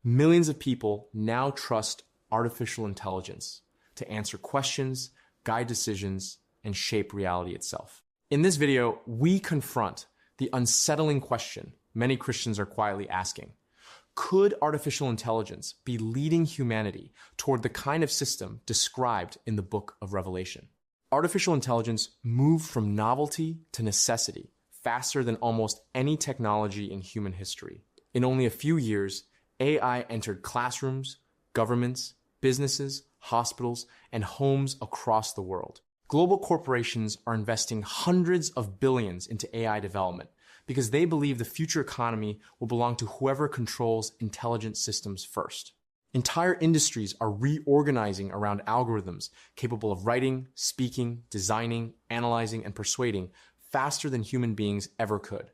Millions of people now trust artificial intelligence to answer questions, guide decisions, and shape reality itself. In this video, we confront the unsettling question many Christians are quietly asking. Could artificial intelligence be leading humanity toward the kind of system described in the book of Revelation? Artificial intelligence moved from novelty to necessity faster than almost any technology in human history. In only a few years, AI entered classrooms, governments, businesses, hospitals, and homes across the world. Global corporations are investing hundreds of billions into AI development because they believe the future economy will belong to whoever controls intelligent systems first. Entire industries are reorganizing around algorithms capable of writing, speaking, designing, analyzing, and persuading faster than human beings ever could.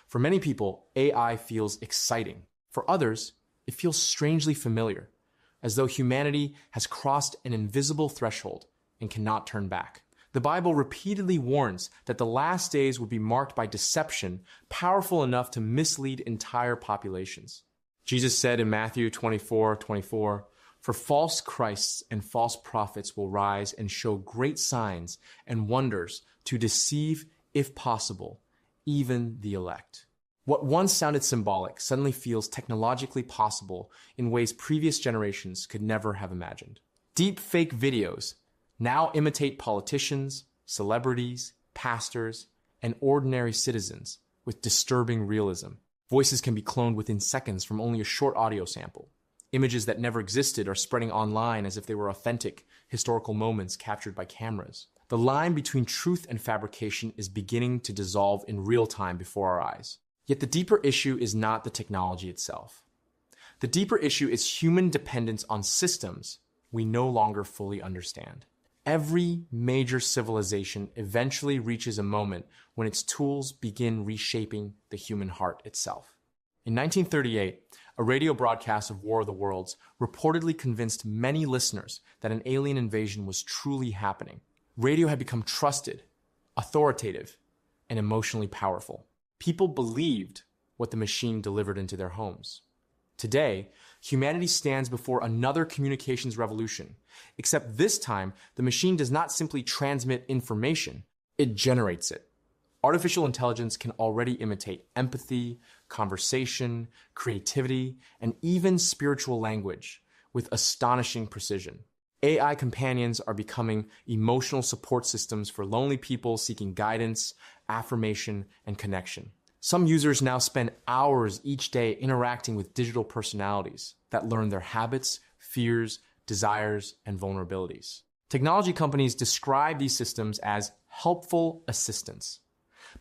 For many people, AI feels exciting. For others, it feels strangely familiar, as though humanity has crossed an invisible threshold and cannot turn back. The Bible repeatedly warns that the last days would be marked by deception powerful enough to mislead entire populations. Jesus said in Matthew 24:24, "For false Christs and false prophets will rise and show great signs and wonders to deceive, if possible, even the elect." What once sounded symbolic suddenly feels technologically possible in ways previous generations could never have imagined. Deepfake videos now imitate politicians, celebrities, pastors, and ordinary citizens with disturbing realism. Voices can be cloned within seconds from only a short audio sample. Images that never existed are spreading online as if they were authentic, historical moments captured by cameras. The line between truth and fabrication is beginning to dissolve in real time before our eyes. Yet the deeper issue is not the technology itself. The deeper issue is human dependence on systems we no longer fully understand. Every major civilization eventually reaches a moment when its tools begin reshaping the human heart itself. In 1938, a radio broadcast of War of the Worlds reportedly convinced many listeners that an alien invasion was truly happening. Radio had become trusted, authoritative, and emotionally powerful. People believed what the machine delivered into their homes. Today, humanity stands before another communications revolution, except this time, the machine does not simply transmit information, it generates it. Artificial intelligence can already imitate empathy, conversation, creativity, and even spiritual language with astonishing precision. AI companions are becoming emotional support systems for lonely people seeking guidance, affirmation, and connection. Some users now spend hours each day interacting with digital personalities that learn their habits, fears, desires, and vulnerabilities. Technology companies describe these systems as helpful assistants.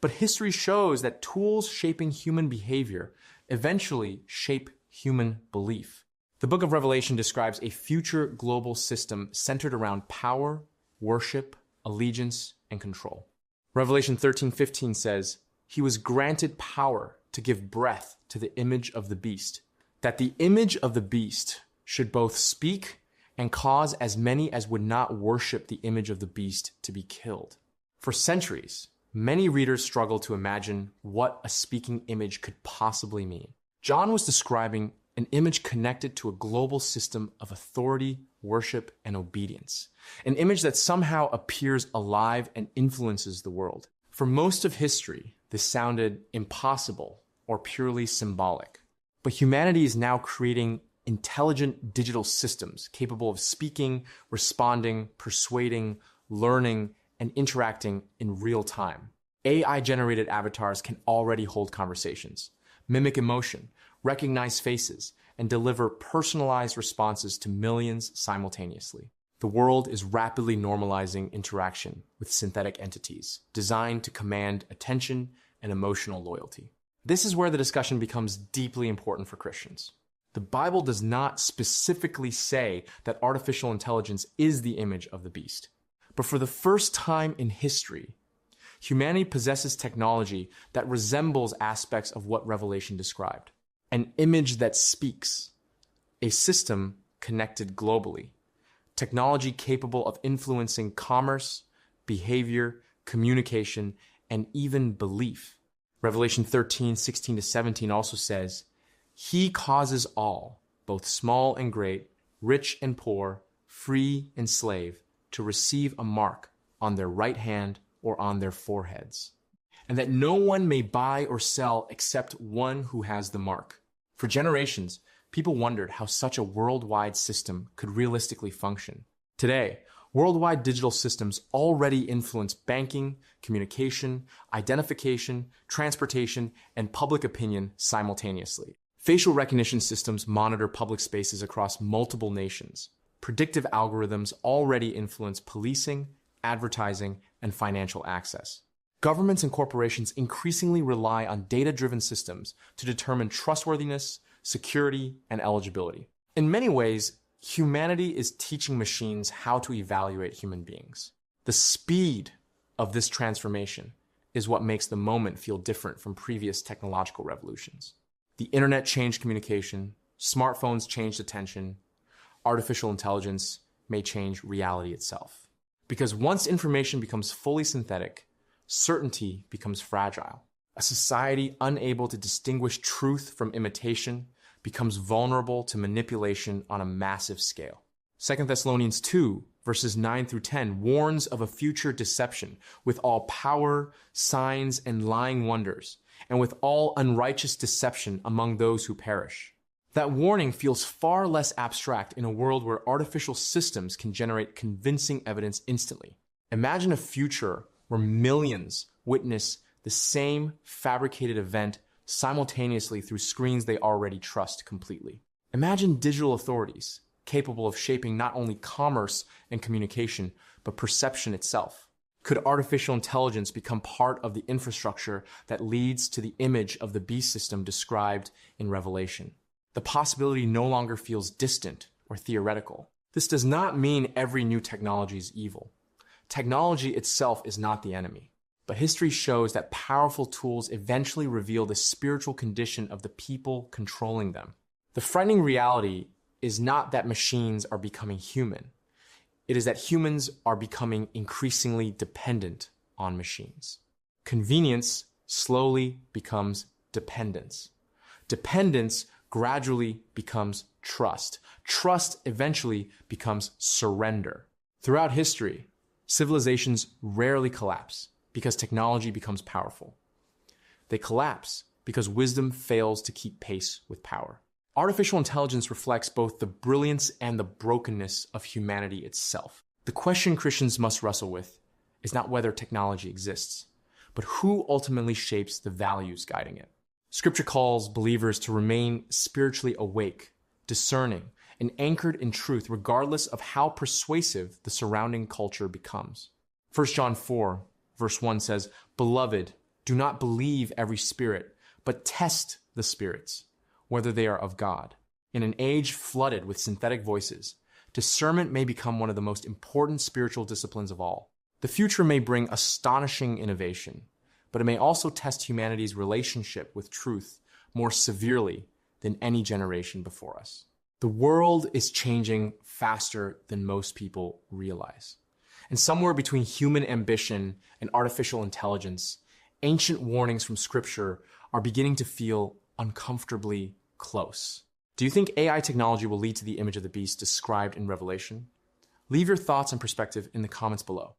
But history shows that tools shaping human behavior eventually shape human belief. The book of Revelation describes a future global system centered around power, worship, allegiance, and control. Revelation 13:15 says, "He was granted power to give breath to the image of the beast, that the image of the beast should both speak and cause as many as would not worship the image of the beast to be killed." For centuries, many readers struggled to imagine what a speaking image could possibly mean. John was describing an image connected to a global system of authority, worship, and obedience. An image that somehow appears alive and influences the world. For most of history, this sounded impossible or purely symbolic. But humanity is now creating intelligent digital systems capable of speaking, responding, persuading, learning, and interacting in real time. AI-generated avatars can already hold conversations, mimic emotion, recognize faces, and deliver personalized responses to millions simultaneously. The world is rapidly normalizing interaction with synthetic entities designed to command attention and emotional loyalty. This is where the discussion becomes deeply important for Christians. The Bible does not specifically say that artificial intelligence is the image of the beast. But for the first time in history, humanity possesses technology that resembles aspects of what Revelation described. An image that speaks, a system connected globally, technology capable of influencing commerce, behavior, communication, and even belief. Revelation 13:16-17 also says, "He causes all, both small and great, rich and poor, free and slave, to receive a mark on their right hand or on their foreheads, and that no one may buy or sell except one who has the mark. For generations, people wondered how such a worldwide system could realistically function. Today, worldwide digital systems already influence banking, communication, identification, transportation, and public opinion simultaneously. Facial recognition systems monitor public spaces across multiple nations. Predictive algorithms already influence policing, advertising, and financial access. Governments and corporations increasingly rely on data-driven systems to determine trustworthiness, security, and eligibility. In many ways, humanity is teaching machines how to evaluate human beings. The speed of this transformation is what makes the moment feel different from previous technological revolutions. The internet changed communication, smartphones changed attention, artificial intelligence may change reality itself. Because once information becomes fully synthetic, certainty becomes fragile. A society unable to distinguish truth from imitation becomes vulnerable to manipulation on a massive scale. 2 Thessalonians 2, verses 9 through 10 warns of a future deception with all power, signs, and lying wonders, and with all unrighteous deception among those who perish. That warning feels far less abstract in a world where artificial systems can generate convincing evidence instantly. Imagine a future where millions witness the same fabricated event simultaneously through screens they already trust completely. Imagine digital authorities capable of shaping not only commerce and communication, but perception itself. Could artificial intelligence become part of the infrastructure that leads to the image of the beast system described in Revelation? The possibility no longer feels distant or theoretical. This does not mean every new technology is evil. Technology itself is not the enemy, but history shows that powerful tools eventually reveal the spiritual condition of the people controlling them. The frightening reality is not that machines are becoming human. It is that humans are becoming increasingly dependent on machines. Convenience slowly becomes dependence. Dependence gradually becomes trust. Trust eventually becomes surrender. Throughout history, civilizations rarely collapse because technology becomes powerful. They collapse because wisdom fails to keep pace with power. Artificial intelligence reflects both the brilliance and the brokenness of humanity itself. The question Christians must wrestle with is not whether technology exists, but who ultimately shapes the values guiding it. Scripture calls believers to remain spiritually awake, discerning, and anchored in truth regardless of how persuasive the surrounding culture becomes. 1 John 4, verse 1 says, "Beloved, do not believe every spirit, but test the spirits, whether they are of God." In an age flooded with synthetic voices, discernment may become one of the most important spiritual disciplines of all. The future may bring astonishing innovation, but it may also test humanity's relationship with truth more severely than any generation before us. The world is changing faster than most people realize. And somewhere between human ambition and artificial intelligence, ancient warnings from Scripture are beginning to feel uncomfortably close. Do you think AI technology will lead to the image of the beast described in Revelation? Leave your thoughts and perspective in the comments below.